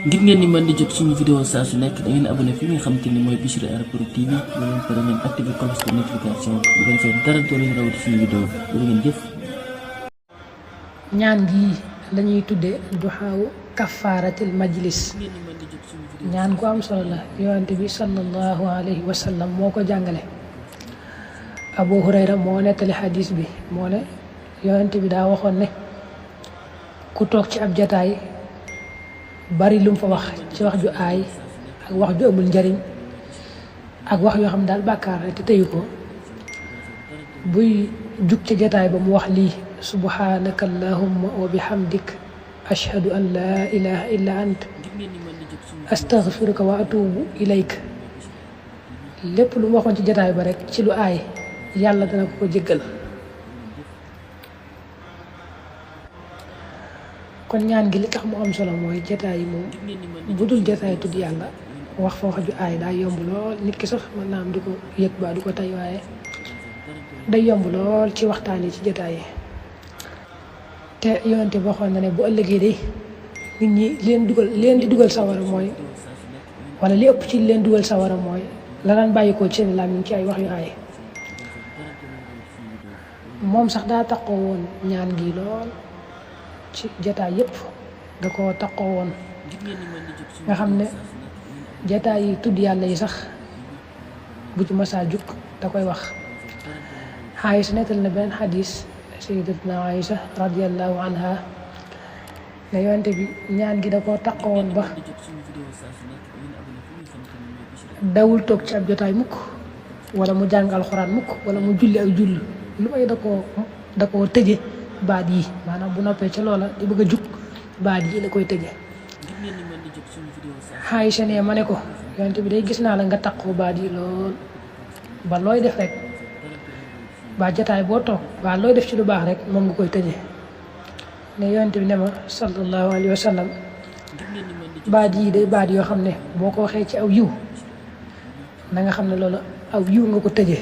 ngir ngeen ni mën di jot suñu vidéo saa su nekk da ngeen abonné fi nga xamante ni mooy Bichri Airport TV bu leen pare ngeen activé cloche de notification bu ko defee dara doo leen rawati suñu vidéo bu ngeen jëf. ñaan gi lañuy tudde duxaawu kafaaratil majlis. ñaan gu am solo la yonent bi sallallahu alayhi wa sallam moo ko jàngale. Abu Hurayra moo nettali xadis bi moo ne yonent bi daa waxoon ne ku toog ci ab jataay bari lu mu fa wax ci wax ju aay ak wax ju amul njariñ ak wax yoo xam daal bàkkaar la te teyu ko buy jug ci jataay ba mu wax lii subhanaka allahumma wa bihamdik ashhadu an laa ilaha illa ant astaghfiruka wa atubu ilayk lépp lu mu waxoon ci jataay ba rek ci lu aay yàlla dana ko jéggal. kon ñaan gi li tax mu am solo mooy jataay yi moom bu dul jataay tudd yàlla wax fa wax ju aay daa yomb lool nit ki sax mën naa am du ko yëg ba du ko tey waaye day yomb lool ci waxtaan yi ci jataay yi. te yonente bi waxoon na ne bu ëllëgee de nit ñi leen di dugal sawara mooy wala li ëpp ci leen dugal sawara mooy la daan bàyyikoo ci seen làmmiñ ci ay wax yu aay. moom sax daa taxoo woon ñaan gi lool ci jataay yëpp da ko taxoo woon nga xam ne jataay yi tudd yàlla yi sax bu ci masaa jug da koy wax. Aïcha nettal na beneen xadis sayyidatuna Aïcha radiyallahu anha ne yonte bi ñaan gi da koo taxoo woon ba dawul toog ci ab jotaay mukk wala mu jàng alxuraan mukk wala mu julli ak julli lu may da koo tëje baat yi maanaam bu noppee ca loola di bëgg a jug baat yi la koy tëje. Aïcha ne ma ne ko yonent bi day gis naa la nga taqoo baat yi lool ba looy def rek ba jataay boo toog ba looy def ci lu baax rek moom nga koy tëje. ne yonent bi ne ma sallallahu alayhi wa sallam baat yi day baat yoo xam ne boo ko waxee ci aw yiw na nga xam ne loolu aw yiw nga ko tëje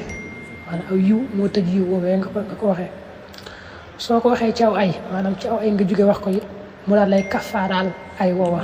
maanaam aw yiw moo tëj yiw woowee nga ko waxee. soo ko waxee ci aw ay maanaam ci aw ay nga jóge wax ko it mu daal lay kafaaraal ay woowa.